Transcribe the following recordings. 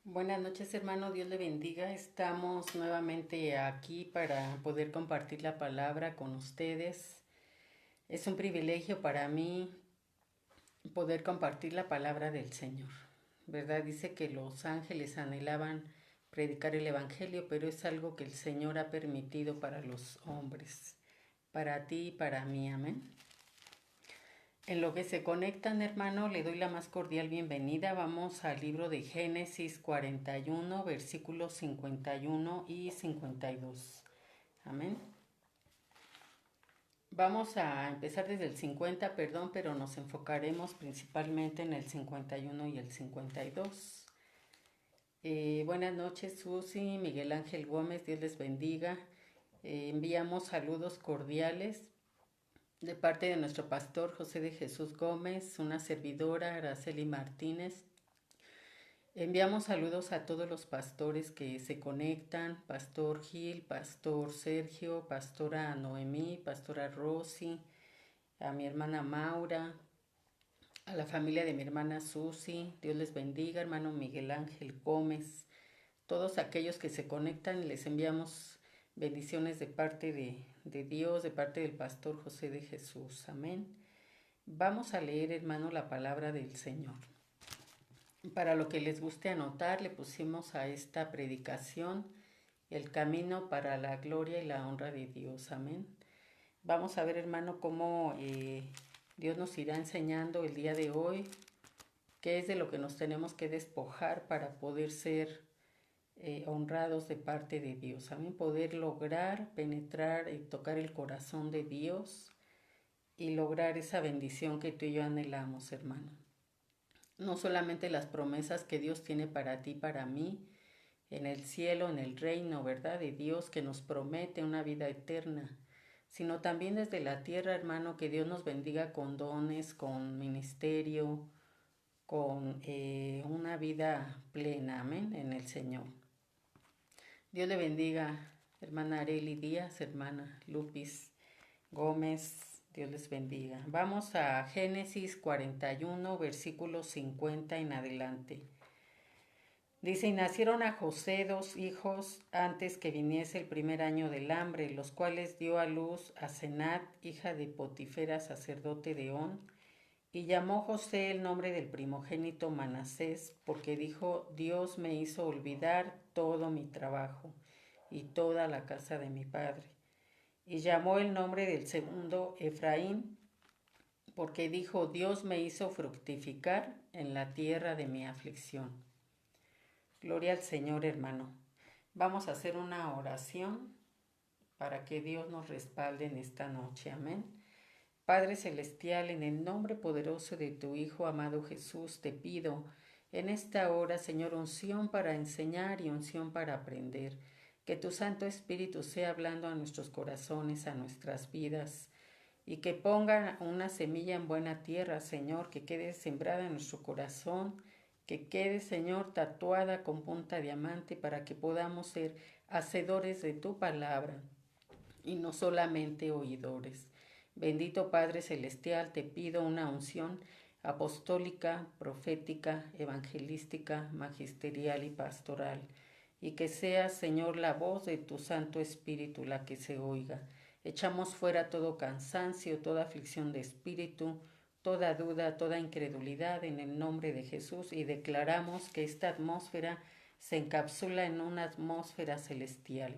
Buenas noches, hermano. Dios le bendiga. Estamos nuevamente aquí para poder compartir la palabra con ustedes. Es un privilegio para mí poder compartir la palabra del Señor. ¿Verdad? Dice que los ángeles anhelaban predicar el Evangelio, pero es algo que el Señor ha permitido para los hombres, para ti y para mí. Amén. En lo que se conectan, hermano, le doy la más cordial bienvenida. Vamos al libro de Génesis 41, versículos 51 y 52. Amén. Vamos a empezar desde el 50, perdón, pero nos enfocaremos principalmente en el 51 y el 52. Buenas noches, Susi, Miguel Ángel Gómez, Dios les bendiga. Enviamos saludos cordiales de parte de nuestro pastor José de Jesús Gómez, una servidora, Araceli Martínez. Enviamos saludos a todos los pastores que se conectan, Pastor Gil, Pastor Sergio, Pastora Noemí, Pastora Rosy, a mi hermana Maura, a la familia de mi hermana Susi. Dios les bendiga, hermano Miguel Ángel Gómez. Todos aquellos que se conectan, les enviamos bendiciones de parte de Dios, de parte del pastor José de Jesús. Amén. Vamos a leer, hermano, la palabra del Señor. Para lo que les guste anotar, le pusimos a esta predicación el camino para la gloria y la honra de Dios. Amén. Vamos a ver, hermano, cómo Dios nos irá enseñando el día de hoy qué es de lo que nos tenemos que despojar para poder ser honrados de parte de Dios. Amén. Poder lograr penetrar y tocar el corazón de Dios y lograr esa bendición que tú y yo anhelamos, hermano. No solamente las promesas que Dios tiene para ti, para mí, en el cielo, en el reino, ¿verdad? De Dios que nos promete una vida eterna, sino también desde la tierra, hermano, que Dios nos bendiga con dones, con ministerio, con una vida plena, amén, en el Señor. Dios le bendiga, hermana Areli Díaz, hermana Lupis Gómez, Dios les bendiga. Vamos a Génesis 41, versículos 50 en adelante. Dice, y nacieron a José dos hijos antes que viniese el primer año del hambre, los cuales dio a luz a Senat, hija de Potifera, sacerdote de On, y llamó José el nombre del primogénito Manasés, porque dijo, Dios me hizo olvidar todo mi trabajo y toda la casa de mi padre. Y llamó el nombre del segundo Efraín, porque dijo, Dios me hizo fructificar en la tierra de mi aflicción. Gloria al Señor, hermano. Vamos a hacer una oración para que Dios nos respalde en esta noche. Amén. Padre Celestial, en el nombre poderoso de tu Hijo amado Jesús, te pido en esta hora, Señor, unción para enseñar y unción para aprender. Que tu Santo Espíritu sea hablando a nuestros corazones, a nuestras vidas, y que ponga una semilla en buena tierra, Señor, que quede sembrada en nuestro corazón, que quede, Señor, tatuada con punta de diamante para que podamos ser hacedores de tu palabra y no solamente oidores. Bendito Padre Celestial, te pido una unción apostólica, profética, evangelística, magisterial y pastoral, y que sea, Señor, la voz de tu Santo Espíritu la que se oiga. Echamos fuera todo cansancio, toda aflicción de espíritu, toda duda, toda incredulidad en el nombre de Jesús y declaramos que esta atmósfera se encapsula en una atmósfera celestial.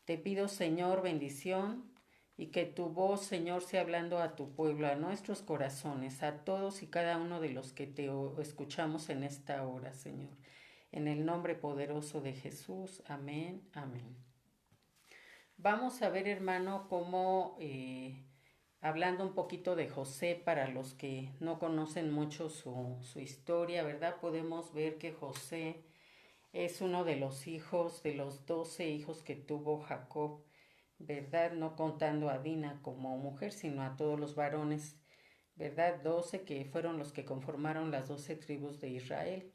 Te pido, Señor, bendición y que tu voz, Señor, sea hablando a tu pueblo, a nuestros corazones, a todos y cada uno de los que te escuchamos en esta hora, Señor. En el nombre poderoso de Jesús. Amén, amén. Vamos a ver, hermano, cómo, hablando un poquito de José, para los que no conocen mucho su historia, ¿verdad? Podemos ver que José es uno de los hijos, de los 12 hijos que tuvo Jacob, ¿verdad? No contando a Dina como mujer, sino a todos los varones, ¿verdad? 12 que fueron los que conformaron las 12 tribus de Israel.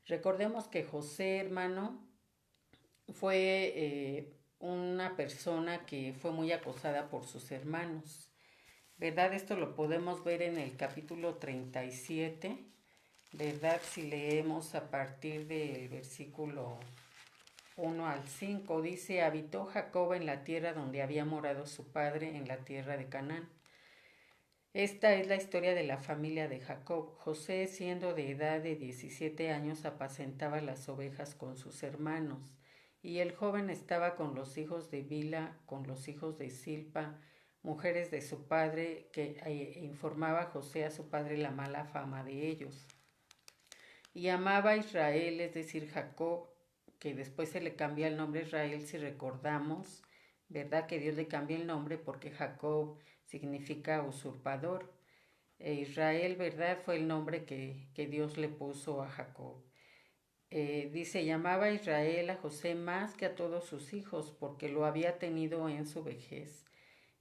Recordemos que José, hermano, fue una persona que fue muy acosada por sus hermanos, ¿verdad? Esto lo podemos ver en el capítulo 37, ¿verdad? Si leemos a partir del versículo 1 al 5, dice: habitó Jacob en la tierra donde había morado su padre, en la tierra de Canaán. Esta es la historia de la familia de Jacob. José, siendo de edad de 17 años, apacentaba las ovejas con sus hermanos, y el joven estaba con los hijos de Bila, con los hijos de Silpa, mujeres de su padre, que informaba José a su padre la mala fama de ellos. Y amaba a Israel, es decir, Jacob, que después se le cambia el nombre Israel, si recordamos, ¿verdad? Que Dios le cambia el nombre porque Jacob significa usurpador. Israel, ¿verdad? Fue el nombre que Dios le puso a Jacob. Dice: llamaba a Israel a José más que a todos sus hijos, porque lo había tenido en su vejez,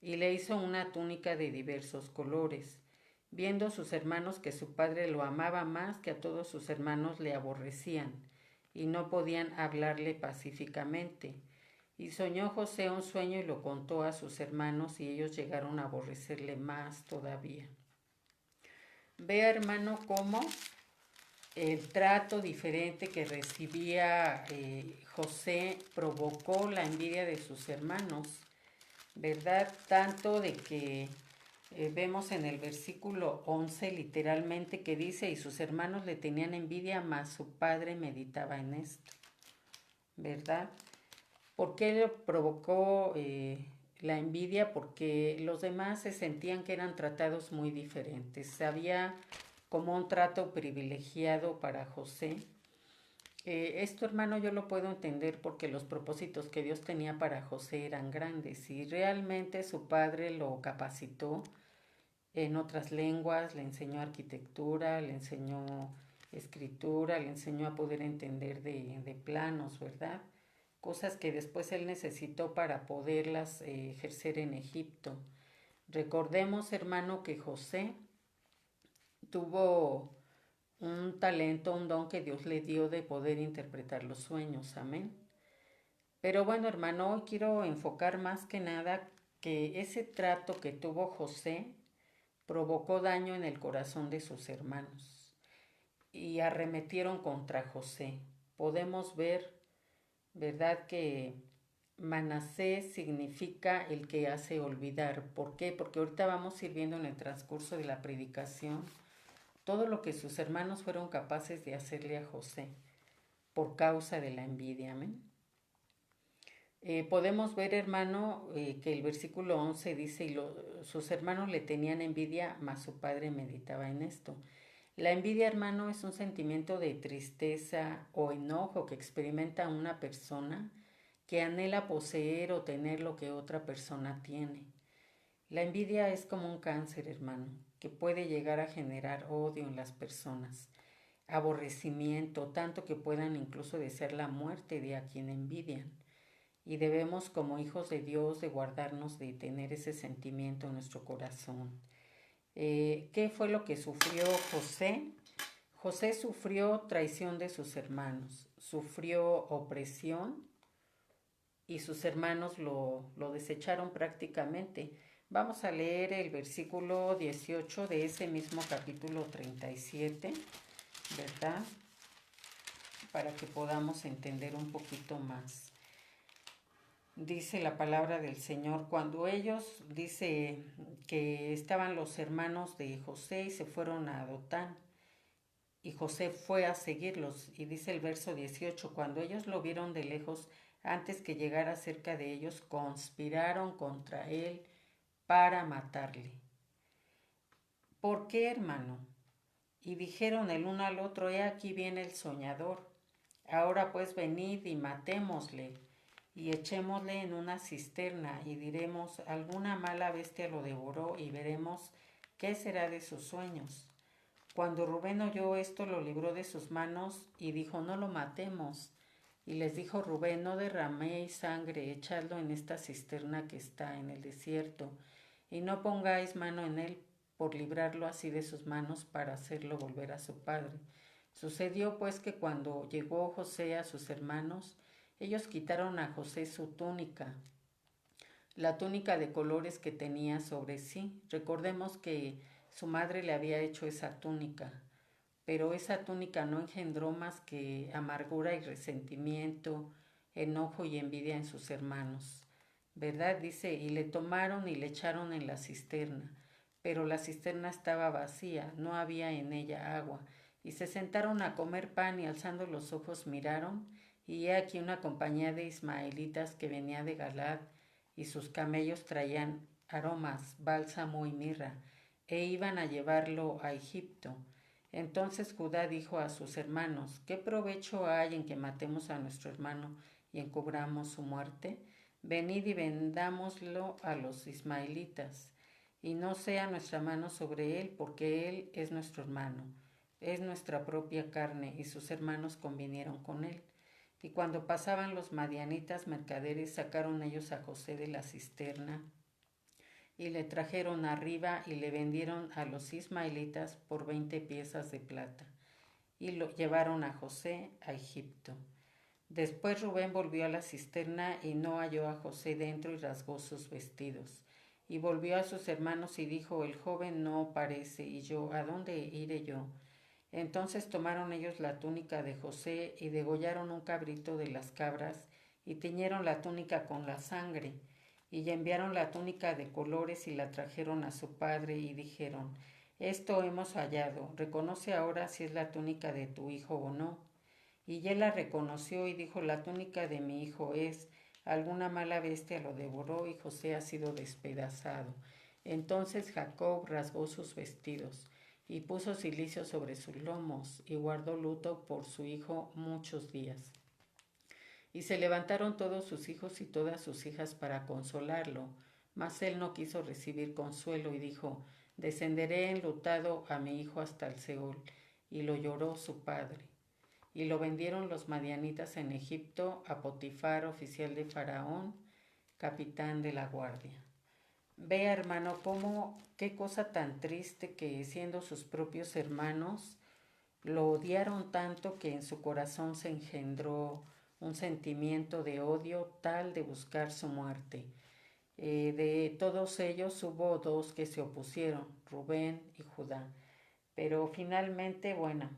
y le hizo una túnica de diversos colores. Viendo sus hermanos que su padre lo amaba más que a todos sus hermanos, le aborrecían, y no podían hablarle pacíficamente. Y soñó José un sueño y lo contó a sus hermanos, y ellos llegaron a aborrecerle más todavía. Vea, hermano, cómo el trato diferente que recibía José provocó la envidia de sus hermanos, ¿verdad? Tanto de que vemos en el versículo 11 literalmente que dice: y sus hermanos le tenían envidia, mas su padre meditaba en esto, ¿verdad? ¿Por qué le provocó la envidia? Porque los demás se sentían que eran tratados muy diferentes. Había como un trato privilegiado para José. Esto, hermano, yo lo puedo entender porque los propósitos que Dios tenía para José eran grandes, y realmente su padre lo capacitó en otras lenguas, le enseñó arquitectura, le enseñó escritura, le enseñó a poder entender de planos, ¿verdad? Cosas que después él necesitó para poderlas ejercer en Egipto. Recordemos, hermano, que José tuvo un talento, un don que Dios le dio de poder interpretar los sueños. Amén. Pero bueno, hermano, hoy quiero enfocar más que nada que ese trato que tuvo José provocó daño en el corazón de sus hermanos y arremetieron contra José. Podemos ver, ¿verdad?, que Manasés significa el que hace olvidar. ¿Por qué? Porque ahorita vamos a ir viendo en el transcurso de la predicación todo lo que sus hermanos fueron capaces de hacerle a José por causa de la envidia. Amén. Podemos ver, hermano, que el versículo 11 dice: y sus hermanos le tenían envidia, mas su padre meditaba en esto. La envidia, hermano, es un sentimiento de tristeza o enojo que experimenta una persona que anhela poseer o tener lo que otra persona tiene. La envidia es como un cáncer, hermano, que puede llegar a generar odio en las personas, aborrecimiento, tanto que puedan incluso desear la muerte de a quien envidian. Y debemos, como hijos de Dios, de guardarnos de tener ese sentimiento en nuestro corazón. ¿Qué fue lo que sufrió José? José sufrió traición de sus hermanos, sufrió opresión, y sus hermanos lo desecharon prácticamente. Vamos a leer el versículo 18 de ese mismo capítulo 37, ¿verdad? Para que podamos entender un poquito más. Dice la palabra del Señor: cuando ellos, dice que estaban los hermanos de José y se fueron a Dotán, y José fue a seguirlos, y dice el verso 18: cuando ellos lo vieron de lejos, antes que llegara cerca de ellos, conspiraron contra él para matarle. ¿Por qué, hermano? Y dijeron el uno al otro: he aquí viene el soñador. Ahora pues venid y matémosle, y echémosle en una cisterna, y diremos: alguna mala bestia lo devoró, y veremos qué será de sus sueños. Cuando Rubén oyó esto, lo libró de sus manos, y dijo: no lo matemos. Y les dijo Rubén: no derraméis sangre, echadlo en esta cisterna que está en el desierto, y no pongáis mano en él, por librarlo así de sus manos, para hacerlo volver a su padre. Sucedió pues que cuando llegó José a sus hermanos, ellos quitaron a José su túnica, la túnica de colores que tenía sobre sí. Recordemos que su madre le había hecho esa túnica pero esa túnica no engendró más que amargura y resentimiento, enojo y envidia en sus hermanos. ¿Verdad? Dice, y le tomaron y le echaron en la cisterna, pero la cisterna estaba vacía, no había en ella agua, y se sentaron a comer pan y alzando los ojos miraron, y he aquí una compañía de ismaelitas que venía de Galad, y sus camellos traían aromas, bálsamo y mirra, e iban a llevarlo a Egipto. Entonces Judá dijo a sus hermanos, ¿qué provecho hay en que matemos a nuestro hermano y encubramos su muerte? Venid y vendámoslo a los ismaelitas, y no sea nuestra mano sobre él, porque él es nuestro hermano, es nuestra propia carne, y sus hermanos convinieron con él. Y cuando pasaban los madianitas mercaderes, sacaron ellos a José de la cisterna, y le trajeron arriba y le vendieron a los ismaelitas por 20 piezas de plata, y lo llevaron a José a Egipto. Después Rubén volvió a la cisterna y no halló a José dentro y rasgó sus vestidos. Y volvió a sus hermanos y dijo, el joven no parece, y yo, ¿a dónde iré yo? Entonces tomaron ellos la túnica de José y degollaron un cabrito de las cabras y tiñeron la túnica con la sangre y enviaron la túnica de colores y la trajeron a su padre y dijeron, esto hemos hallado, reconoce ahora si es la túnica de tu hijo o no. Y él la reconoció y dijo, la túnica de mi hijo es, alguna mala bestia lo devoró y José ha sido despedazado. Entonces Jacob rasgó sus vestidos y puso cilicio sobre sus lomos y guardó luto por su hijo muchos días. Y se levantaron todos sus hijos y todas sus hijas para consolarlo, mas él no quiso recibir consuelo y dijo, descenderé enlutado a mi hijo hasta el Seol. Y lo lloró su padre. Y lo vendieron los madianitas en Egipto a Potifar, oficial de Faraón, capitán de la guardia. Vea, hermano, qué cosa tan triste que siendo sus propios hermanos lo odiaron tanto que en su corazón se engendró un sentimiento de odio tal de buscar su muerte. De todos ellos hubo dos que se opusieron, Rubén y Judá. Pero finalmente, bueno,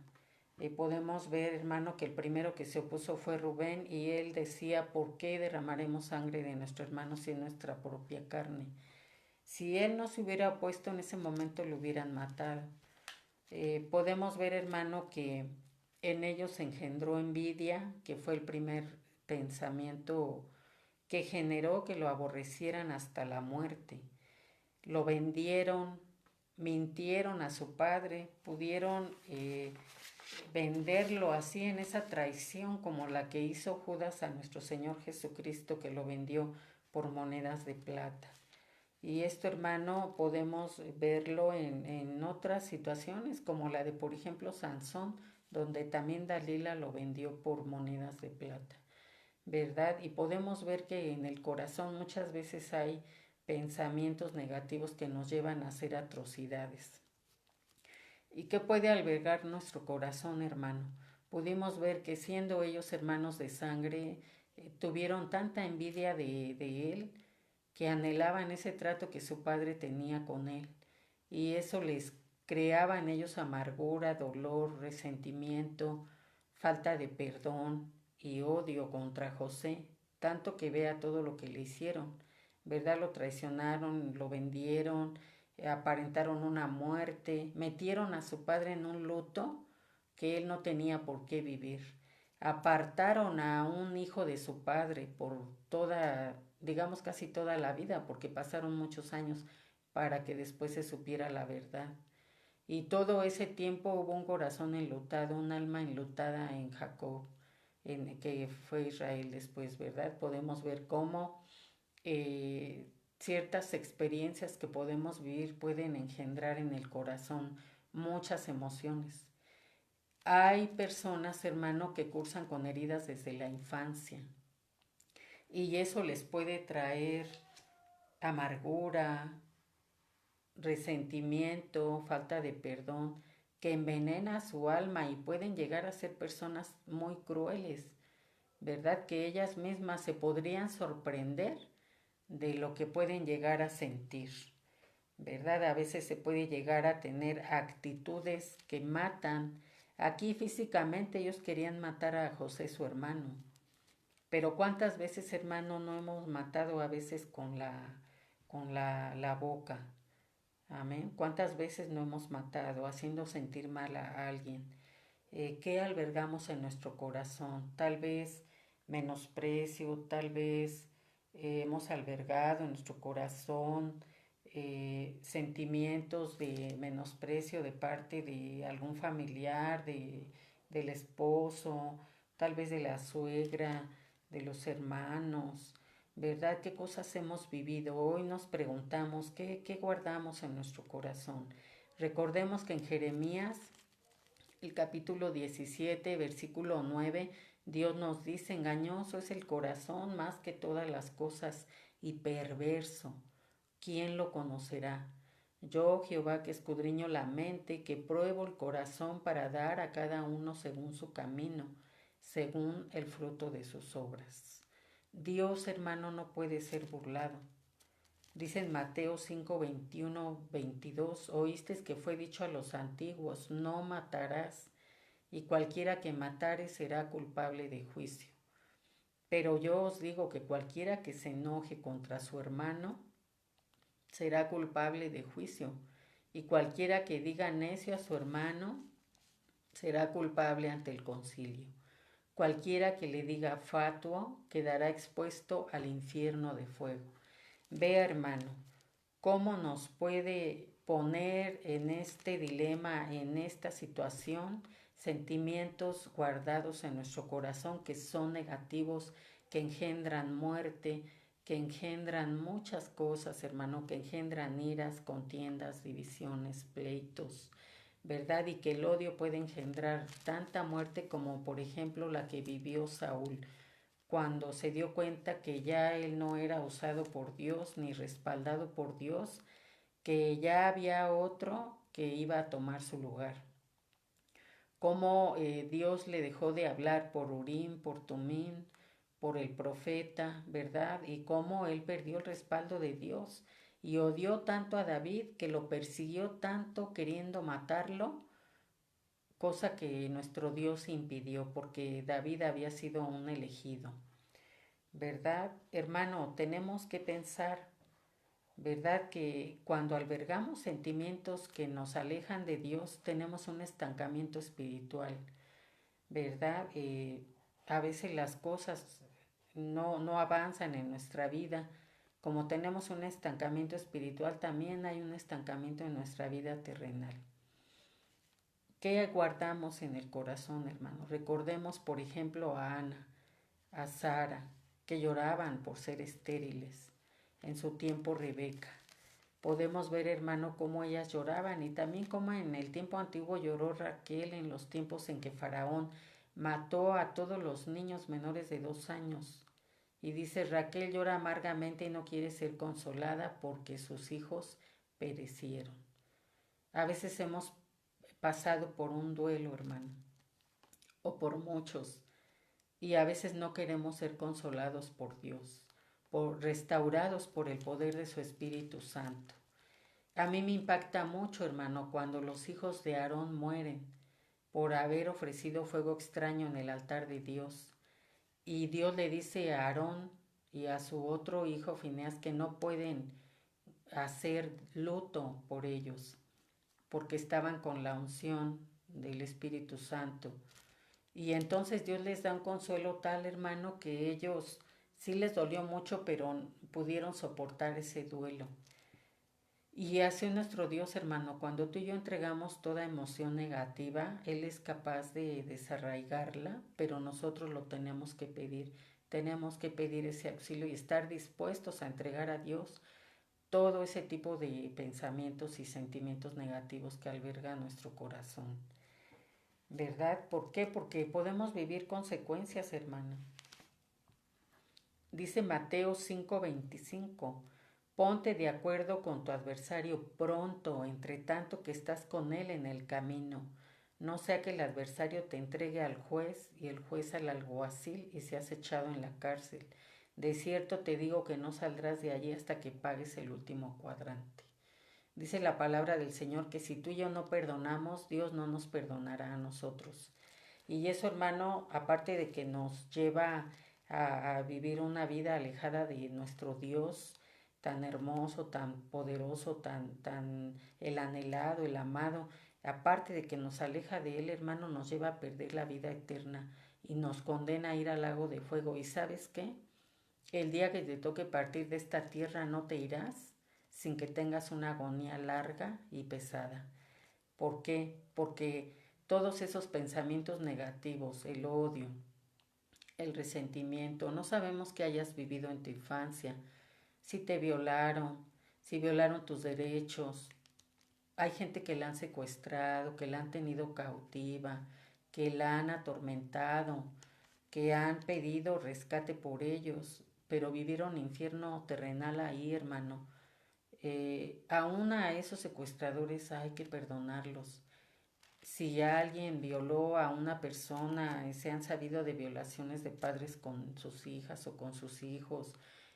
podemos ver, hermano, que el primero que se opuso fue Rubén y él decía, ¿por qué derramaremos sangre de nuestro hermano si es nuestra propia carne? Si él no se hubiera opuesto en ese momento, lo hubieran matado. Podemos ver, hermano, que en ellos se engendró envidia, que fue el primer pensamiento que generó que lo aborrecieran hasta la muerte. Lo vendieron, mintieron a su padre, pudieron venderlo así en esa traición como la que hizo Judas a nuestro Señor Jesucristo, que lo vendió por monedas de plata. Y esto, hermano, podemos verlo en otras situaciones, como la de, por ejemplo, Sansón, donde también Dalila lo vendió por monedas de plata, ¿verdad? Y podemos ver que en el corazón muchas veces hay pensamientos negativos que nos llevan a hacer atrocidades. ¿Y qué puede albergar nuestro corazón, hermano? Pudimos ver que siendo ellos hermanos de sangre, tuvieron tanta envidia de él, que anhelaban ese trato que su padre tenía con él, y eso les creaba en ellos amargura, dolor, resentimiento, falta de perdón y odio contra José, tanto que vea todo lo que le hicieron, ¿verdad? Lo traicionaron, lo vendieron, aparentaron una muerte, metieron a su padre en un luto que él no tenía por qué vivir. Apartaron a un hijo de su padre por toda, digamos casi toda la vida, porque pasaron muchos años para que después se supiera la verdad. Y todo ese tiempo hubo un corazón enlutado, un alma enlutada en Jacob, en que fue Israel después, ¿verdad? Podemos ver cómo ciertas experiencias que podemos vivir pueden engendrar en el corazón muchas emociones. Hay personas, hermano, que cursan con heridas desde la infancia y eso les puede traer amargura, resentimiento, falta de perdón, que envenena su alma y pueden llegar a ser personas muy crueles, ¿verdad? Que ellas mismas se podrían sorprender de lo que pueden llegar a sentir, ¿verdad? A veces se puede llegar a tener actitudes que matan Aquí físicamente ellos querían matar a José, su hermano. Pero cuántas veces, hermano, no hemos matado a veces con la boca. Amén. ¿Cuántas veces no hemos matado haciendo sentir mal a alguien? ¿Qué albergamos en nuestro corazón? Tal vez menosprecio, tal vez hemos albergado en nuestro corazón sentimientos de menosprecio de parte de algún familiar, del esposo, tal vez de la suegra, de los hermanos, ¿verdad? ¿Qué cosas hemos vivido? Hoy nos preguntamos, ¿qué guardamos en nuestro corazón? Recordemos que en Jeremías, el capítulo 17, versículo 9, Dios nos dice, engañoso es el corazón más que todas las cosas y perverso. ¿Quién lo conocerá? Yo, Jehová, que escudriño la mente, que pruebo el corazón para dar a cada uno según su camino, según el fruto de sus obras. Dios, hermano, no puede ser burlado. Dice en Mateo 5, 21, 22, oísteis que fue dicho a los antiguos, no matarás, y cualquiera que matare será culpable de juicio. Pero yo os digo que cualquiera que se enoje contra su hermano será culpable de juicio, y cualquiera que diga necio a su hermano será culpable ante el concilio. Cualquiera que le diga fatuo quedará expuesto al infierno de fuego. Vea, hermano, cómo nos puede poner en este dilema, en esta situación, sentimientos guardados en nuestro corazón que son negativos, que engendran muerte, que engendran muchas cosas, hermano, que engendran iras, contiendas, divisiones, pleitos, ¿verdad? Y que el odio puede engendrar tanta muerte como por ejemplo la que vivió Saúl cuando se dio cuenta que ya él no era usado por Dios ni respaldado por Dios, que ya había otro que iba a tomar su lugar. Cómo Dios le dejó de hablar por Urim, por Tumín, por el profeta, ¿verdad? Y cómo él perdió el respaldo de Dios y odió tanto a David que lo persiguió tanto queriendo matarlo, cosa que nuestro Dios impidió porque David había sido un elegido. ¿Verdad? Hermano, tenemos que pensar, ¿verdad? Que cuando albergamos sentimientos que nos alejan de Dios, tenemos un estancamiento espiritual, ¿verdad? A veces las cosas no avanzan en nuestra vida. Como tenemos un estancamiento espiritual, también hay un estancamiento en nuestra vida terrenal. ¿Qué guardamos en el corazón, hermano? Recordemos, por ejemplo, a Ana, a Sara, que lloraban por ser estériles. En su tiempo Rebeca. Podemos ver, hermano, cómo ellas lloraban y también cómo en el tiempo antiguo lloró Raquel en los tiempos en que Faraón mató a todos los niños menores de 2 años. Y dice, Raquel llora amargamente y no quiere ser consolada porque sus hijos perecieron. A veces hemos pasado por un duelo, hermano, o por muchos, y a veces no queremos ser consolados por Dios, restaurados por el poder de su Espíritu Santo. A mí me impacta mucho, hermano, cuando los hijos de Aarón mueren por haber ofrecido fuego extraño en el altar de Dios. Y Dios le dice a Aarón y a su otro hijo Fineas que no pueden hacer luto por ellos, porque estaban con la unción del Espíritu Santo. Y entonces Dios les da un consuelo tal, hermano, que ellos sí les dolió mucho, pero pudieron soportar ese duelo. Y así nuestro Dios, hermano, cuando tú y yo entregamos toda emoción negativa, Él es capaz de desarraigarla, pero nosotros lo tenemos que pedir. Tenemos que pedir ese auxilio y estar dispuestos a entregar a Dios todo ese tipo de pensamientos y sentimientos negativos que alberga nuestro corazón. ¿Verdad? ¿Por qué? Porque podemos vivir consecuencias, hermano. Dice Mateo 5:25, ponte de acuerdo con tu adversario pronto, entre tanto que estás con él en el camino. No sea que el adversario te entregue al juez y el juez al alguacil y seas echado en la cárcel. De cierto te digo que no saldrás de allí hasta que pagues el último cuadrante. Dice la palabra del Señor que si tú y yo no perdonamos, Dios no nos perdonará a nosotros. Y eso, hermano, aparte de que nos lleva a vivir una vida alejada de nuestro Dios tan hermoso, tan poderoso, tan el anhelado, el amado, aparte de que nos aleja de Él, hermano, nos lleva a perder la vida eterna y nos condena a ir al lago de fuego. ¿Y sabes qué? El día que te toque partir de esta tierra no te irás sin que tengas una agonía larga y pesada. ¿Por qué? Porque todos esos pensamientos negativos, el odio, el resentimiento, no sabemos qué hayas vivido en tu infancia, si te violaron, si violaron tus derechos. Hay gente que la han secuestrado, que la han tenido cautiva, que la han atormentado, que han pedido rescate por ellos, pero vivieron infierno terrenal ahí, hermano. Aún a esos secuestradores hay que perdonarlos. Si alguien violó a una persona, se han sabido de violaciones de padres con sus hijas o con sus hijos,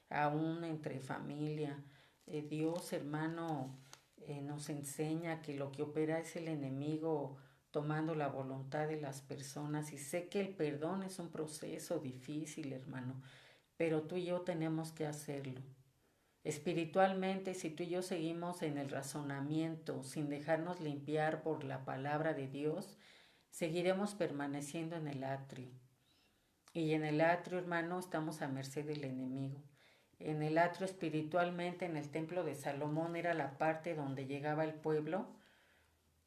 aún entre familia. Dios, hermano, nos enseña que lo que opera es el enemigo tomando la voluntad de las personas. Y sé que el perdón es un proceso difícil, hermano, pero tú y yo tenemos que hacerlo. Espiritualmente, si tú y yo seguimos en el razonamiento sin dejarnos limpiar por la palabra de Dios, seguiremos permaneciendo en el atrio. Y en el atrio, hermano, estamos a merced del enemigo. En el atrio espiritualmente, en el templo de Salomón, era la parte donde llegaba el pueblo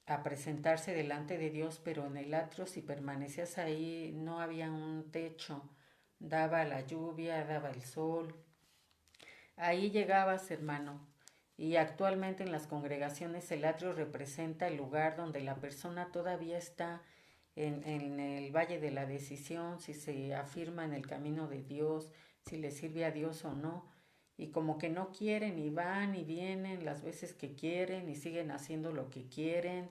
a presentarse delante de Dios, pero en el atrio, si permanecías ahí, no había un techo, daba la lluvia, daba el sol. Ahí llegabas, hermano, y actualmente en las congregaciones el atrio representa el lugar donde la persona todavía está en el valle de la decisión, si se afirma en el camino de Dios, si le sirve a Dios o no. Y como que no quieren y van y vienen las veces que quieren y siguen haciendo lo que quieren.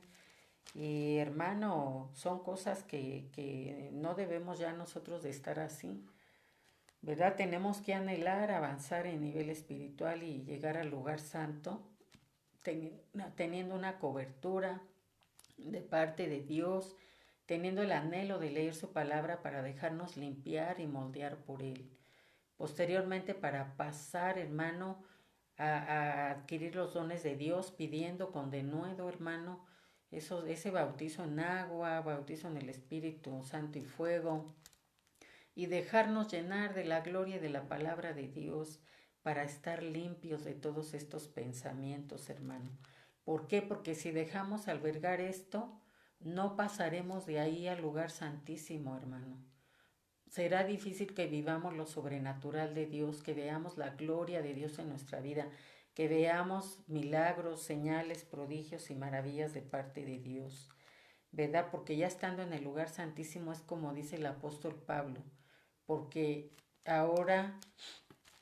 Y hermano, son cosas que no debemos ya nosotros de estar así. ¿Verdad? Tenemos que anhelar avanzar en nivel espiritual y llegar al lugar santo, teniendo una cobertura de parte de Dios, teniendo el anhelo de leer su palabra para dejarnos limpiar y moldear por Él. Posteriormente, para pasar, hermano, a adquirir los dones de Dios, pidiendo con denuedo, hermano, ese bautizo en agua, bautizo en el Espíritu Santo y fuego, y dejarnos llenar de la gloria y de la palabra de Dios para estar limpios de todos estos pensamientos, hermano. ¿Por qué? Porque si dejamos albergar esto, no pasaremos de ahí al lugar santísimo, hermano. Será difícil que vivamos lo sobrenatural de Dios, que veamos la gloria de Dios en nuestra vida, que veamos milagros, señales, prodigios y maravillas de parte de Dios, ¿verdad? Porque ya estando en el lugar santísimo es como dice el apóstol Pablo, porque ahora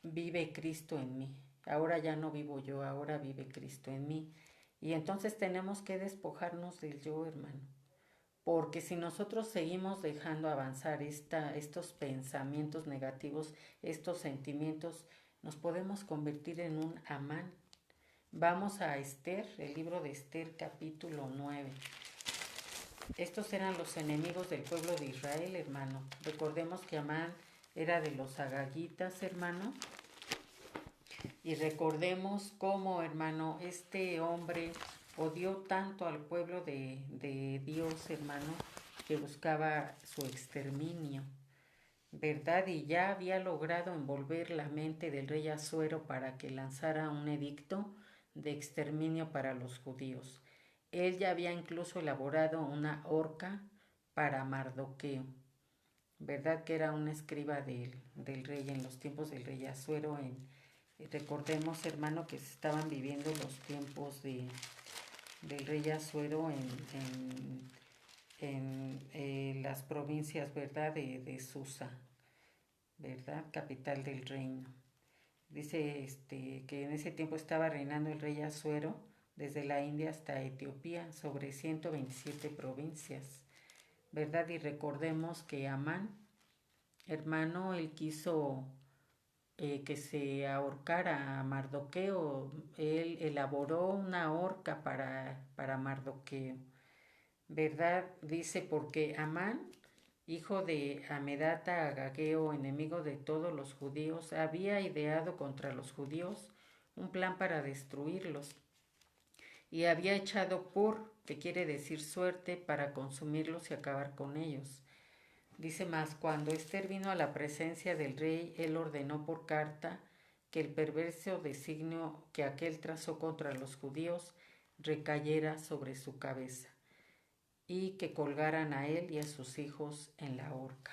vive Cristo en mí. Ahora ya no vivo yo, ahora vive Cristo en mí. Y entonces tenemos que despojarnos del yo, hermano. Porque si nosotros seguimos dejando avanzar estos pensamientos negativos, estos sentimientos, nos podemos convertir en un Amán. Vamos a Esther, el libro de Esther capítulo 9. Estos eran los enemigos del pueblo de Israel, hermano. Recordemos que Amán era de los agagitas, hermano. Y recordemos cómo, hermano, este hombre odió tanto al pueblo de Dios, hermano, que buscaba su exterminio, ¿verdad? Y ya había logrado envolver la mente del rey Asuero para que lanzara un edicto de exterminio para los judíos. Él ya había incluso elaborado una horca para Mardoqueo, ¿verdad? Que era un escriba del rey en los tiempos del rey Asuero. Recordemos, hermano, que se estaban viviendo los tiempos del rey Asuero en las provincias, ¿verdad? De Susa, ¿verdad? Capital del reino. Dice que en ese tiempo estaba reinando el rey Asuero desde la India hasta Etiopía sobre 127 provincias, ¿verdad? Y recordemos que Amán, hermano, él quiso que se ahorcara a Mardoqueo. Él elaboró una horca para Mardoqueo, ¿verdad? Dice, porque Amán, hijo de Amedata Agageo, enemigo de todos los judíos, había ideado contra los judíos un plan para destruirlos y había echado que quiere decir suerte, para consumirlos y acabar con ellos. Dice más, cuando Esther vino a la presencia del rey, él ordenó por carta que el perverso designio que aquel trazó contra los judíos recayera sobre su cabeza y que colgaran a él y a sus hijos en la horca.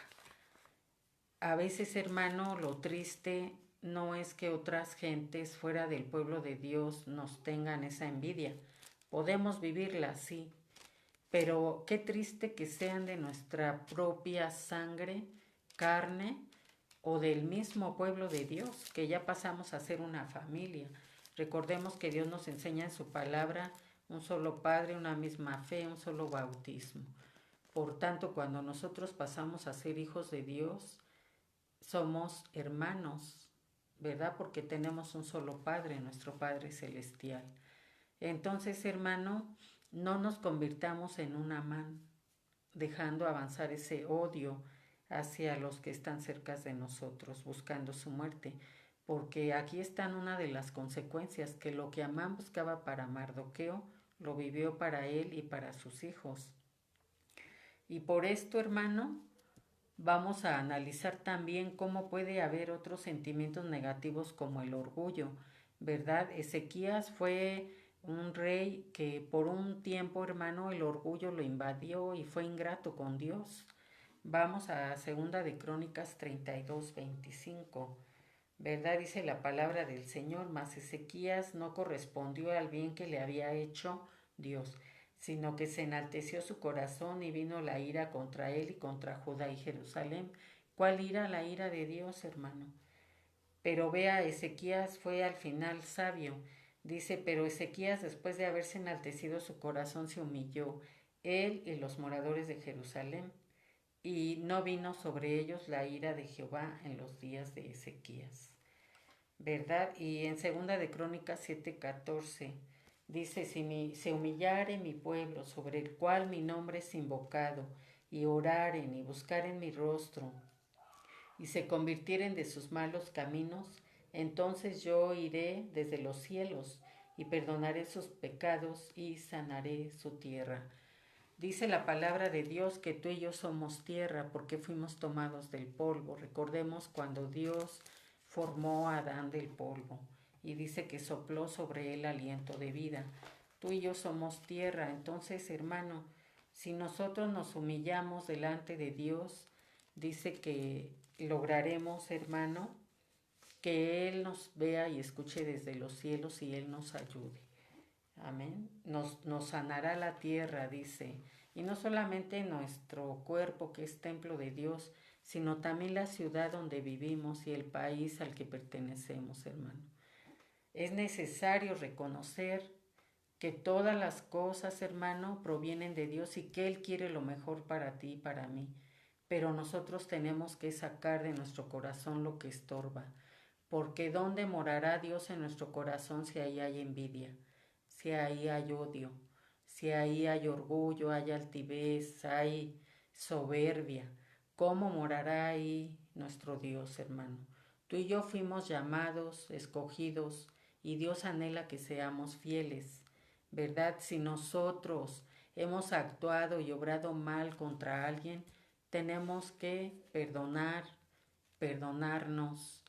A veces, hermano, lo triste no es que otras gentes fuera del pueblo de Dios nos tengan esa envidia. Podemos vivirla, sí, pero qué triste que sean de nuestra propia sangre, carne, o del mismo pueblo de Dios, que ya pasamos a ser una familia. Recordemos que Dios nos enseña en su palabra un solo Padre, una misma fe, un solo bautismo. Por tanto, cuando nosotros pasamos a ser hijos de Dios, somos hermanos, ¿verdad? Porque tenemos un solo Padre, nuestro Padre Celestial. Entonces, hermano, no nos convirtamos en un Amán, dejando avanzar ese odio hacia los que están cerca de nosotros, buscando su muerte. Porque aquí están una de las consecuencias, que lo que Amán buscaba para Mardoqueo, lo vivió para él y para sus hijos. Y por esto, hermano, vamos a analizar también cómo puede haber otros sentimientos negativos como el orgullo, ¿verdad? Ezequías fue un rey que por un tiempo, hermano, el orgullo lo invadió y fue ingrato con Dios. Vamos a Segunda de Crónicas 32:25, ¿verdad? Dice la palabra del Señor, mas Ezequías no correspondió al bien que le había hecho Dios, sino que se enalteció su corazón y vino la ira contra él y contra Judá y Jerusalén. ¿Cuál ira? La ira de Dios, hermano. Pero vea, Ezequías fue al final sabio. Dice, pero Ezequías, después de haberse enaltecido su corazón, se humilló, él y los moradores de Jerusalén, y no vino sobre ellos la ira de Jehová en los días de Ezequías, ¿verdad? Y en Segunda de Crónicas 7:14 dice, si se humillare mi pueblo, sobre el cual mi nombre es invocado, y oraren y buscaren mi rostro, y se convirtieren de sus malos caminos, entonces yo iré desde los cielos y perdonaré sus pecados y sanaré su tierra. Dice la palabra de Dios que tú y yo somos tierra porque fuimos tomados del polvo. Recordemos cuando Dios formó a Adán del polvo y dice que sopló sobre él aliento de vida. Tú y yo somos tierra. Entonces, hermano, si nosotros nos humillamos delante de Dios, dice que lograremos, hermano, que Él nos vea y escuche desde los cielos y Él nos ayude. Amén. Nos sanará la tierra, dice. Y no solamente nuestro cuerpo, que es templo de Dios, sino también la ciudad donde vivimos y el país al que pertenecemos, hermano. Es necesario reconocer que todas las cosas, hermano, provienen de Dios y que Él quiere lo mejor para ti y para mí. Pero nosotros tenemos que sacar de nuestro corazón lo que estorba. Porque ¿dónde morará Dios en nuestro corazón si ahí hay envidia? Si ahí hay odio, si ahí hay orgullo, hay altivez, hay soberbia. ¿Cómo morará ahí nuestro Dios, hermano? Tú y yo fuimos llamados, escogidos, y Dios anhela que seamos fieles, ¿verdad? Si nosotros hemos actuado y obrado mal contra alguien, tenemos que perdonarnos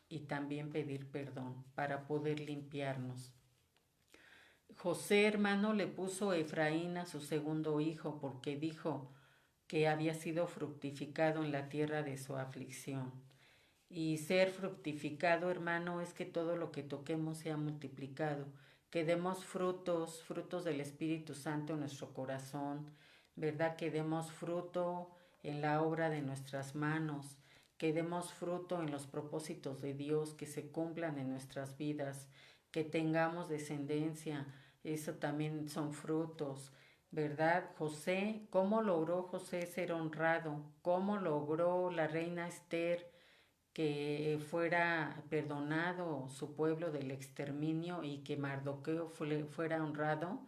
y también pedir perdón para poder limpiarnos. José, hermano, le puso Efraín a su segundo hijo porque dijo que había sido fructificado en la tierra de su aflicción. Y ser fructificado, hermano, es que todo lo que toquemos sea multiplicado, que demos frutos, frutos del Espíritu Santo en nuestro corazón, ¿verdad? Que demos fruto en la obra de nuestras manos, que demos fruto en los propósitos de Dios, que se cumplan en nuestras vidas, que tengamos descendencia, eso también son frutos, ¿verdad? José, ¿cómo logró José ser honrado? ¿Cómo logró la reina Esther que fuera perdonado su pueblo del exterminio y que Mardoqueo fuera honrado.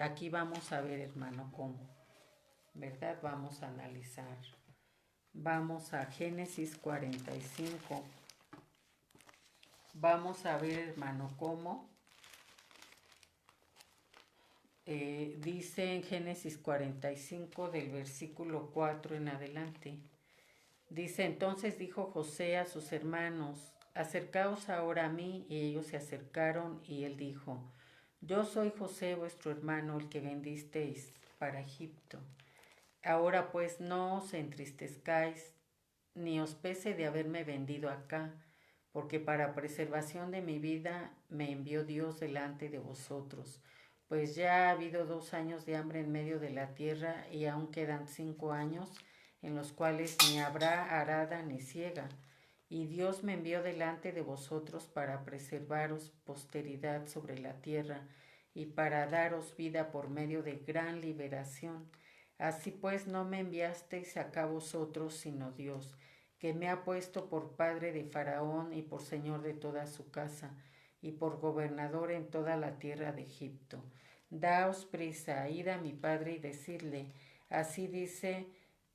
Aquí vamos a ver, hermano, cómo, ¿verdad? Vamos a analizar. Vamos a Génesis 45. Vamos a ver, hermano, cómo dice en Génesis 45 del versículo 4 en adelante. Dice, entonces dijo José a sus hermanos, acercaos ahora a mí, y ellos se acercaron, y él dijo, yo soy José vuestro hermano, el que vendisteis para Egipto. Ahora pues no os entristezcáis, ni os pese de haberme vendido acá, porque para preservación de mi vida me envió Dios delante de vosotros, pues ya ha habido 2 años de hambre en medio de la tierra, y aún quedan 5 años, en los cuales ni habrá arada ni siega. Y Dios me envió delante de vosotros para preservaros posteridad sobre la tierra, y para daros vida por medio de gran liberación. Así pues no me enviasteis acá vosotros, sino Dios, que me ha puesto por padre de Faraón y por señor de toda su casa, y por gobernador en toda la tierra de Egipto. Daos prisa, id a mi padre y decidle, así dice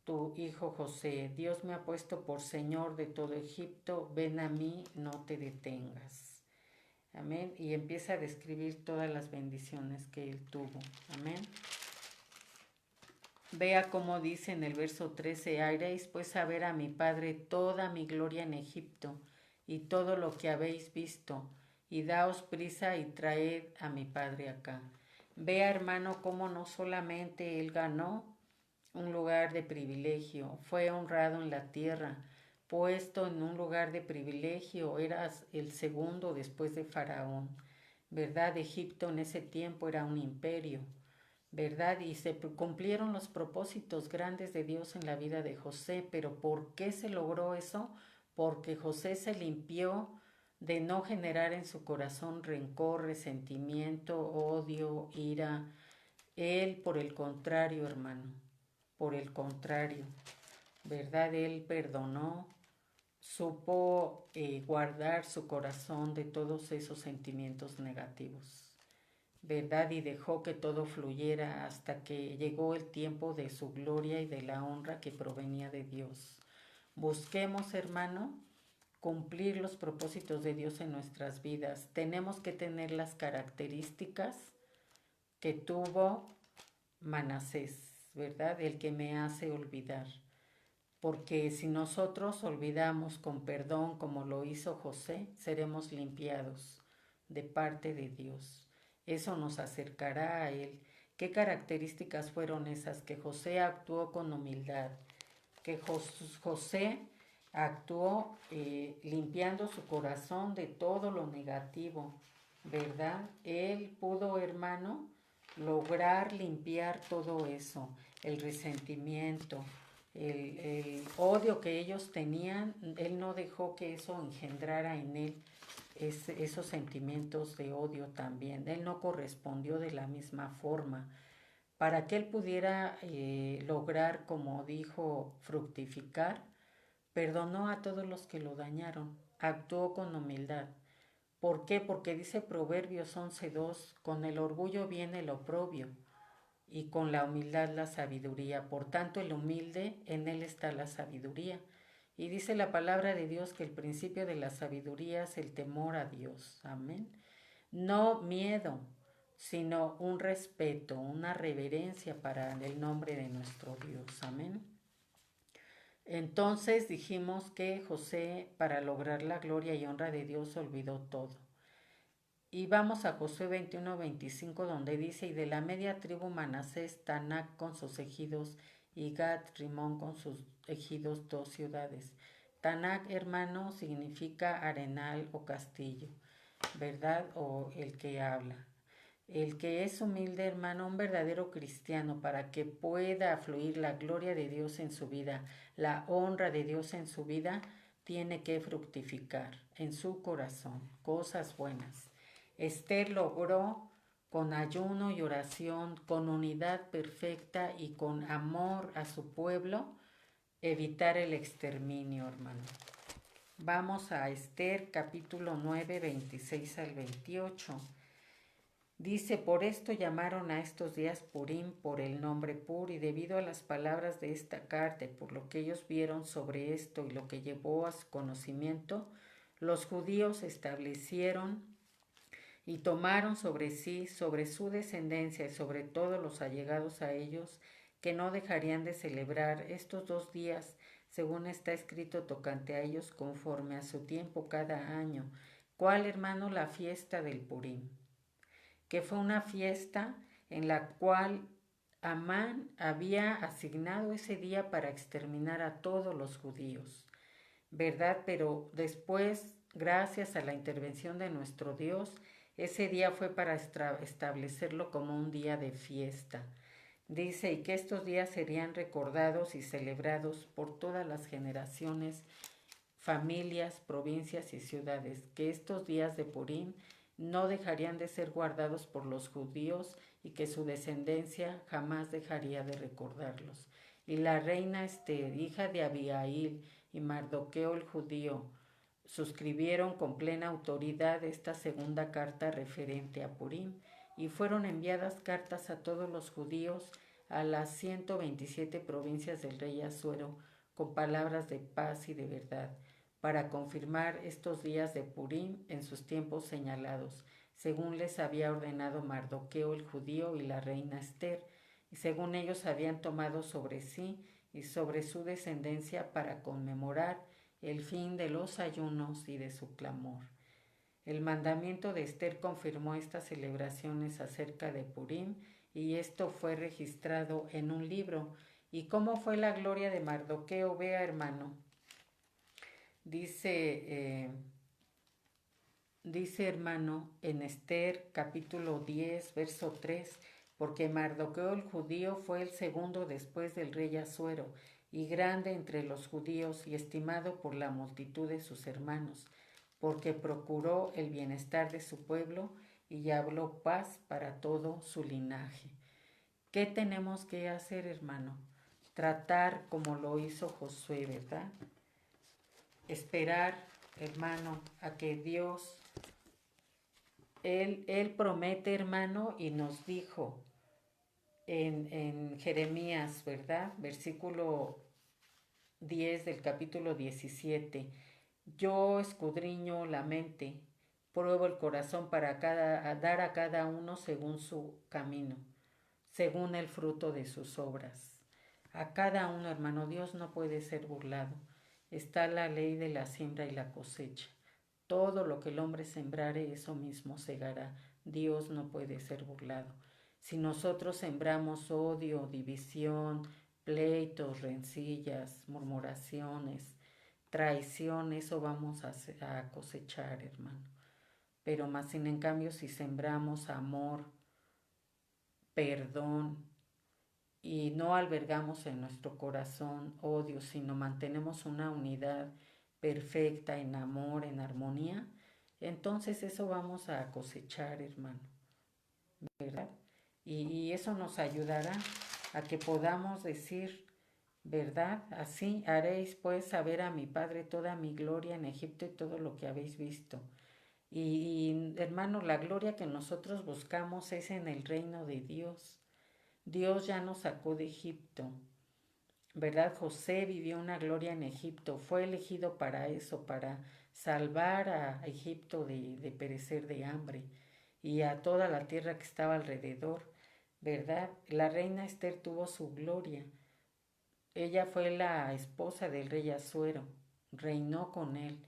tu hijo José, Dios me ha puesto por señor de todo Egipto, ven a mí, no te detengas. Amén. Y empieza a describir todas las bendiciones que él tuvo. Amén. Vea cómo dice en el verso 13, haréis pues saber a mi padre toda mi gloria en Egipto y todo lo que habéis visto, y daos prisa y traed a mi padre acá. Vea, hermano, cómo no solamente él ganó un lugar de privilegio, fue honrado en la tierra, puesto en un lugar de privilegio, eras el segundo después de Faraón, ¿verdad? Egipto en ese tiempo era un imperio, ¿verdad? Y se cumplieron los propósitos grandes de Dios en la vida de José, pero ¿por qué se logró eso? Porque José se limpió de no generar en su corazón rencor, resentimiento, odio, ira. Él, por el contrario, hermano, por el contrario, ¿verdad? Él perdonó, supo guardar su corazón de todos esos sentimientos negativos, ¿verdad? Y dejó que todo fluyera hasta que llegó el tiempo de su gloria y de la honra que provenía de Dios. Busquemos, hermano, cumplir los propósitos de Dios en nuestras vidas. Tenemos que tener las características que tuvo Manasés, ¿verdad? El que me hace olvidar. Porque si nosotros olvidamos con perdón como lo hizo José, seremos limpiados de parte de Dios. Eso nos acercará a Él. ¿Qué características fueron esas? Que José actuó con humildad, que José actuó limpiando su corazón de todo lo negativo, ¿verdad? Él pudo, hermano, lograr limpiar todo eso, el resentimiento, el odio que ellos tenían. Él no dejó que eso engendrara en él esos sentimientos de odio también. Él no correspondió de la misma forma. Para que él pudiera lograr, como dijo, fructificar, perdonó a todos los que lo dañaron, actuó con humildad. ¿Por qué? Porque dice Proverbios 11:2, con el orgullo viene el oprobio y con la humildad la sabiduría. Por tanto, el humilde, en él está la sabiduría. Y dice la palabra de Dios que el principio de la sabiduría es el temor a Dios. Amén. No miedo, sino un respeto, una reverencia para el nombre de nuestro Dios. Amén. Entonces dijimos que José, para lograr la gloria y honra de Dios, olvidó todo. Y vamos a Josué 21:25, donde dice, y de la media tribu Manasés, Tanac con sus ejidos, y Gad, Rimón con sus ejidos, 2 ciudades. Tanac, hermano, significa arenal o castillo, ¿verdad? O el que habla. El que es humilde, hermano, un verdadero cristiano, para que pueda fluir la gloria de Dios en su vida, la honra de Dios en su vida, tiene que fructificar en su corazón cosas buenas. Esther logró con ayuno y oración, con unidad perfecta y con amor a su pueblo, evitar el exterminio, hermano. Vamos a Esther capítulo 9, 26 al 28. Dice, por esto llamaron a estos días Purim por el nombre Pur, y debido a las palabras de esta carta y por lo que ellos vieron sobre esto y lo que llevó a su conocimiento, los judíos establecieron y tomaron sobre sí, sobre su descendencia y sobre todos los allegados a ellos, que no dejarían de celebrar estos 2 días, según está escrito tocante a ellos, conforme a su tiempo cada año. ¿Cuál, hermano? La fiesta del Purim, que fue una fiesta en la cual Amán había asignado ese día para exterminar a todos los judíos, ¿verdad? Pero después, gracias a la intervención de nuestro Dios, ese día fue para establecerlo como un día de fiesta. Dice, y que estos días serían recordados y celebrados por todas las generaciones, familias, provincias y ciudades, que estos días de Purim no dejarían de ser guardados por los judíos y que su descendencia jamás dejaría de recordarlos. Y la reina Esther, hija de Abihail, y Mardoqueo el judío, suscribieron con plena autoridad esta segunda carta referente a Purim, y fueron enviadas cartas a todos los judíos a las 127 provincias del rey Asuero con palabras de paz y de verdad, para confirmar estos días de Purim en sus tiempos señalados, según les había ordenado Mardoqueo el judío y la reina Esther, y según ellos habían tomado sobre sí y sobre su descendencia para conmemorar el fin de los ayunos y de su clamor. El mandamiento de Esther confirmó estas celebraciones acerca de Purim, y esto fue registrado en un libro. ¿Y cómo fue la gloria de Mardoqueo? Vea, hermano. Dice, hermano, en Esther capítulo 10, verso 3, porque Mardoqueo el judío fue el segundo después del rey Asuero, y grande entre los judíos y estimado por la multitud de sus hermanos, porque procuró el bienestar de su pueblo y habló paz para todo su linaje. ¿Qué tenemos que hacer, hermano? Tratar como lo hizo Josué, ¿verdad? Esperar, hermano, a que Dios, Él promete, hermano, y nos dijo en Jeremías, ¿verdad? Versículo 10 del capítulo 17. Yo escudriño la mente, pruebo el corazón para dar a cada uno según su camino, según el fruto de sus obras. A cada uno, hermano, Dios no puede ser burlado. Está la ley de la siembra y la cosecha. Todo lo que el hombre sembrare, eso mismo segará. Dios no puede ser burlado. Si nosotros sembramos odio, división, pleitos, rencillas, murmuraciones, traición, eso vamos a cosechar, hermano. Pero más sin en cambio, si sembramos amor, perdón, y no albergamos en nuestro corazón odio, sino mantenemos una unidad perfecta en amor, en armonía, entonces eso vamos a cosechar, hermano, ¿verdad? Y eso nos ayudará a que podamos decir, ¿verdad? Así haréis pues saber a mi Padre toda mi gloria en Egipto y todo lo que habéis visto. Y hermano, la gloria que nosotros buscamos es en el reino de Dios. Dios ya nos sacó de Egipto, ¿verdad? José vivió una gloria en Egipto, fue elegido para eso, para salvar a Egipto de perecer de hambre y a toda la tierra que estaba alrededor, ¿verdad? La reina Esther tuvo su gloria. Ella fue la esposa del rey Asuero, reinó con él,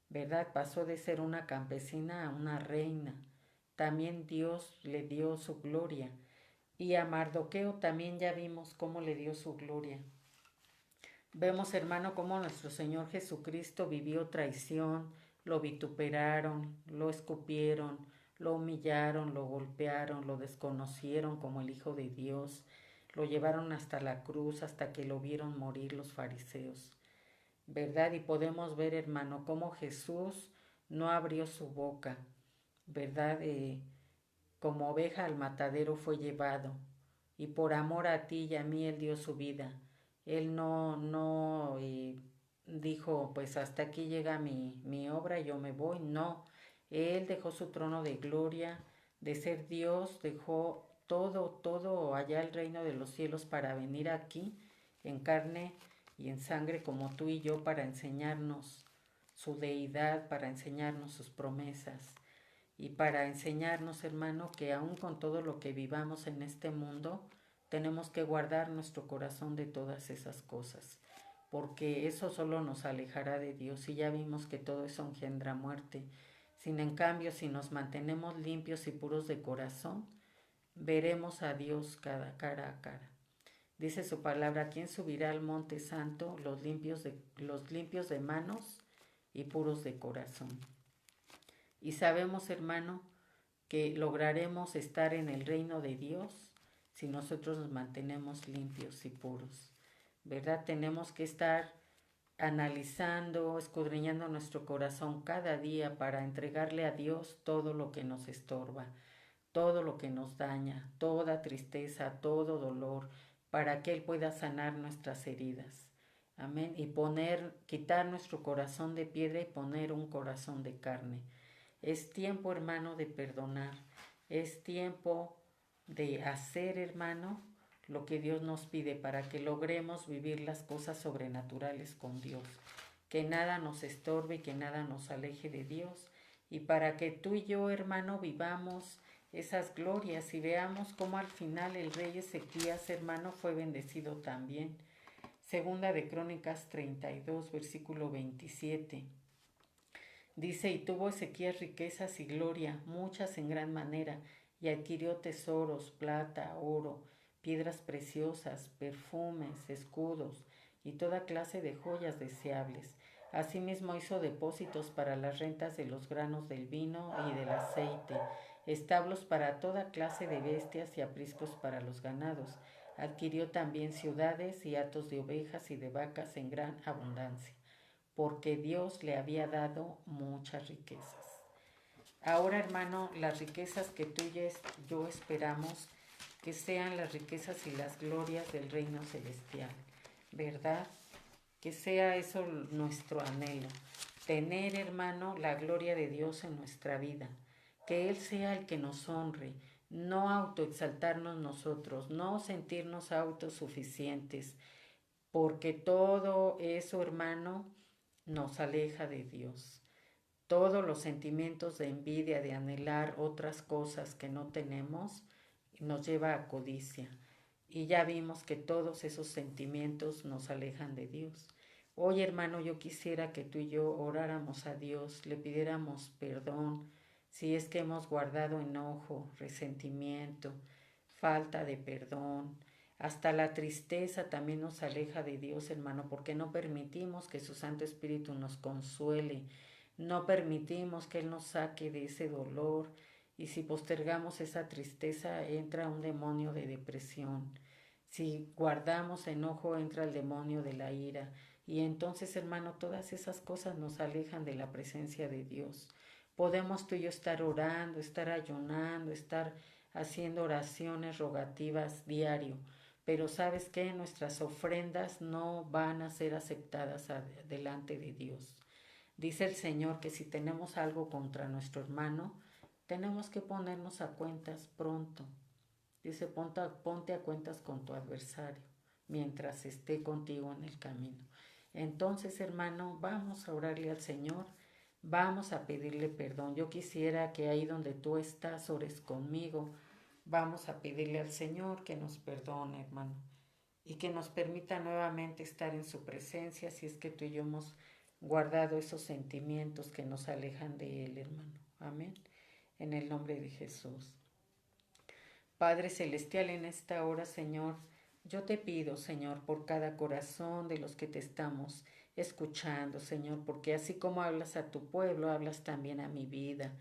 ¿verdad? Pasó de ser una campesina a una reina. También Dios le dio su gloria. Y a Mardoqueo también ya vimos cómo le dio su gloria. Vemos, hermano, cómo nuestro Señor Jesucristo vivió traición, lo vituperaron, lo escupieron, lo humillaron, lo golpearon, lo desconocieron como el Hijo de Dios, lo llevaron hasta la cruz, hasta que lo vieron morir los fariseos, ¿verdad? Y podemos ver, hermano, cómo Jesús no abrió su boca, ¿verdad? Como oveja al matadero fue llevado, y por amor a ti y a mí Él dio su vida. Él no dijo, pues hasta aquí llega mi obra, yo me voy. No, Él dejó su trono de gloria, de ser Dios, dejó todo allá el reino de los cielos para venir aquí en carne y en sangre como tú y yo para enseñarnos su deidad, para enseñarnos sus promesas y para enseñarnos, hermano, que aun con todo lo que vivamos en este mundo, tenemos que guardar nuestro corazón de todas esas cosas, porque eso solo nos alejará de Dios y ya vimos que todo eso engendra muerte. Sin en cambio, si nos mantenemos limpios y puros de corazón, veremos a Dios cara a cara. Dice su palabra, ¿quién subirá al monte santo? Los limpios de manos y puros de corazón. Y sabemos, hermano, que lograremos estar en el reino de Dios si nosotros nos mantenemos limpios y puros. ¿Verdad? Tenemos que estar analizando, escudriñando nuestro corazón cada día para entregarle a Dios todo lo que nos estorba, todo lo que nos daña, toda tristeza, todo dolor, para que Él pueda sanar nuestras heridas. Amén. Y quitar nuestro corazón de piedra y poner un corazón de carne. Es tiempo, hermano, de perdonar. Es tiempo de hacer, hermano, lo que Dios nos pide para que logremos vivir las cosas sobrenaturales con Dios. Que nada nos estorbe y que nada nos aleje de Dios. Y para que tú y yo, hermano, vivamos esas glorias y veamos cómo al final el rey Ezequías, hermano, fue bendecido también. Segunda de Crónicas 32, versículo 27. Dice, y tuvo Ezequías riquezas y gloria, muchas en gran manera, y adquirió tesoros, plata, oro, piedras preciosas, perfumes, escudos, y toda clase de joyas deseables. Asimismo hizo depósitos para las rentas de los granos del vino y del aceite, establos para toda clase de bestias y apriscos para los ganados. Adquirió también ciudades y hatos de ovejas y de vacas en gran abundancia, porque Dios le había dado muchas riquezas. Ahora, hermano, las riquezas que tú y yo esperamos que sean las riquezas y las glorias del reino celestial, ¿verdad? Que sea eso nuestro anhelo, tener, hermano, la gloria de Dios en nuestra vida, que Él sea el que nos honre, no autoexaltarnos nosotros, no sentirnos autosuficientes, porque todo eso, hermano, nos aleja de Dios. Todos los sentimientos de envidia, de anhelar otras cosas que no tenemos, nos lleva a codicia. Y ya vimos que todos esos sentimientos nos alejan de Dios. Hoy, hermano, yo quisiera que tú y yo oráramos a Dios, le pidiéramos perdón si es que hemos guardado enojo, resentimiento, falta de perdón. Hasta la tristeza también nos aleja de Dios, hermano, porque no permitimos que su Santo Espíritu nos consuele, no permitimos que Él nos saque de ese dolor, y si postergamos esa tristeza entra un demonio de depresión. Si guardamos enojo entra el demonio de la ira, y entonces, hermano, todas esas cosas nos alejan de la presencia de Dios. Podemos tú y yo estar orando, estar ayunando, estar haciendo oraciones rogativas diario, pero ¿sabes qué? Nuestras ofrendas no van a ser aceptadas delante de Dios. Dice el Señor que si tenemos algo contra nuestro hermano, tenemos que ponernos a cuentas pronto. Dice, ponte a cuentas con tu adversario mientras esté contigo en el camino. Entonces, hermano, vamos a orarle al Señor, vamos a pedirle perdón. Yo quisiera que ahí donde tú estás ores conmigo. Vamos a pedirle al Señor que nos perdone, hermano, y que nos permita nuevamente estar en su presencia si es que tú y yo hemos guardado esos sentimientos que nos alejan de Él, hermano. Amén. En el nombre de Jesús. Padre Celestial, en esta hora, Señor, yo te pido, Señor, por cada corazón de los que te estamos escuchando, Señor, porque así como hablas a tu pueblo, hablas también a mi vida.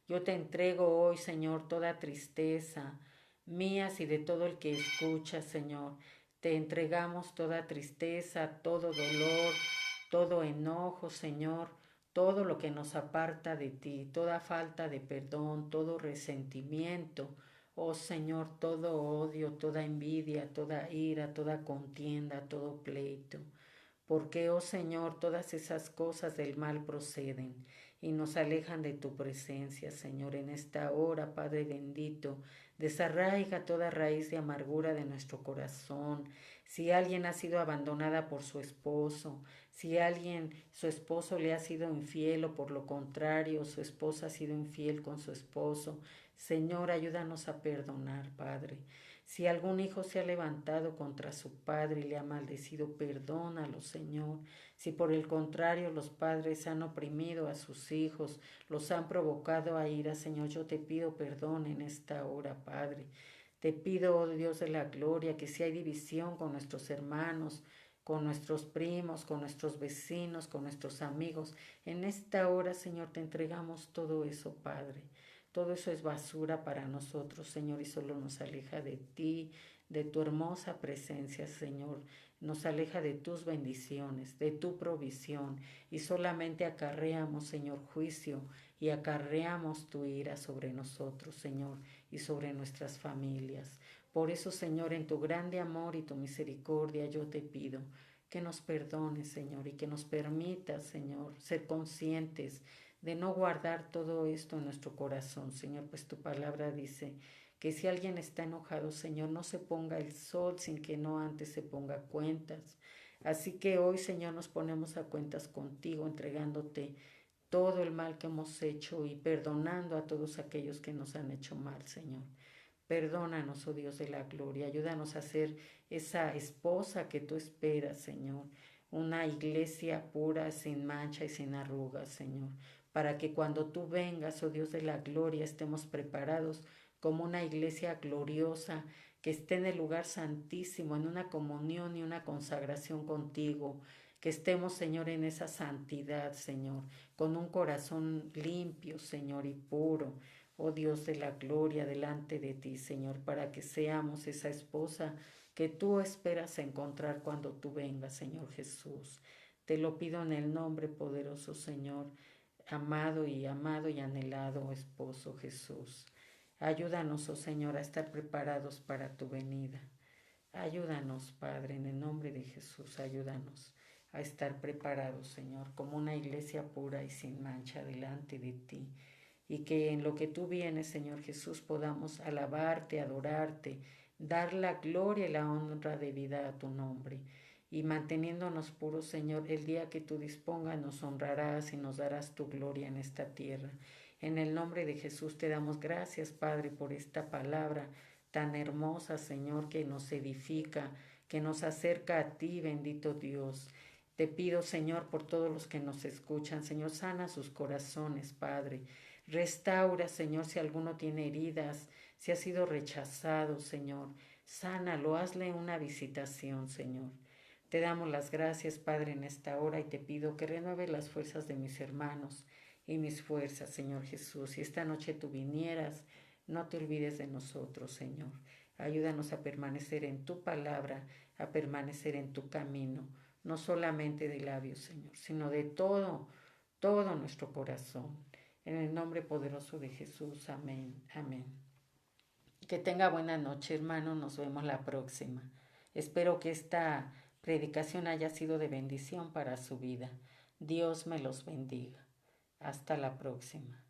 Yo te entrego hoy, Señor, toda tristeza, mías y de todo el que escucha, Señor. Te entregamos toda tristeza, todo dolor, todo enojo, Señor, todo lo que nos aparta de ti, toda falta de perdón, todo resentimiento. Oh Señor, todo odio, toda envidia, toda ira, toda contienda, todo pleito. porque, oh Señor, todas esas cosas del mal proceden y nos alejan de tu presencia, Señor. En esta hora, Padre bendito, desarraiga toda raíz de amargura de nuestro corazón. Si alguien ha sido abandonada por su esposo, si su esposo le ha sido infiel o por lo contrario, su esposa ha sido infiel con su esposo, Señor, ayúdanos a perdonar, Padre. Si algún hijo se ha levantado contra su padre y le ha maldecido, perdónalo, Señor. Si por el contrario los padres han oprimido a sus hijos, los han provocado a ira, Señor, yo te pido perdón en esta hora, Padre. Te pido, oh Dios de la gloria, que si hay división con nuestros hermanos, con nuestros primos, con nuestros vecinos, con nuestros amigos, en esta hora, Señor, te entregamos todo eso, Padre. Todo eso es basura para nosotros, Señor, y solo nos aleja de ti, de tu hermosa presencia, Señor. Nos aleja de tus bendiciones, de tu provisión, y solamente acarreamos, Señor, juicio y acarreamos tu ira sobre nosotros, Señor, y sobre nuestras familias. Por eso, Señor, en tu grande amor y tu misericordia, yo te pido que nos perdones, Señor, y que nos permitas, Señor, ser conscientes de no guardar todo esto en nuestro corazón, Señor, pues tu palabra dice que si alguien está enojado, Señor, no se ponga el sol sin que no antes se ponga cuentas. Así que hoy, Señor, nos ponemos a cuentas contigo, entregándote todo el mal que hemos hecho y perdonando a todos aquellos que nos han hecho mal, Señor. Perdónanos, oh Dios de la gloria, ayúdanos a ser esa esposa que tú esperas, Señor, una iglesia pura, sin mancha y sin arrugas, Señor, para que cuando tú vengas, oh Dios de la gloria, estemos preparados como una iglesia gloriosa que esté en el lugar santísimo, en una comunión y una consagración contigo, que estemos, Señor, en esa santidad, Señor, con un corazón limpio, Señor, y puro, oh Dios de la gloria, delante de ti, Señor, para que seamos esa esposa que tú esperas encontrar cuando tú vengas, Señor Jesús. Te lo pido en el nombre poderoso, Señor, amado y anhelado esposo Jesús. Ayúdanos, oh Señor, a estar preparados para tu venida. Ayúdanos, Padre, en el nombre de Jesús, ayúdanos a estar preparados, Señor, como una iglesia pura y sin mancha delante de ti. Y que en lo que tú vienes, Señor Jesús, podamos alabarte, adorarte, dar la gloria y la honra de vida a tu nombre. Y manteniéndonos puros, Señor, el día que tú dispongas nos honrarás y nos darás tu gloria en esta tierra. En el nombre de Jesús te damos gracias, Padre, por esta palabra tan hermosa, Señor, que nos edifica, que nos acerca a ti, bendito Dios. Te pido, Señor, por todos los que nos escuchan, Señor, sana sus corazones, Padre. Restaura, Señor, si alguno tiene heridas, si ha sido rechazado, Señor. Sánalo, hazle una visitación, Señor. Te damos las gracias, Padre, en esta hora y te pido que renueve las fuerzas de mis hermanos y mis fuerzas, Señor Jesús. Si esta noche tú vinieras, no te olvides de nosotros, Señor. Ayúdanos a permanecer en tu palabra, a permanecer en tu camino, no solamente de labios, Señor, sino de todo nuestro corazón. En el nombre poderoso de Jesús, amén, amén. Que tenga buena noche, hermano, nos vemos la próxima. Espero que esta predicación haya sido de bendición para su vida. Dios me los bendiga. Hasta la próxima.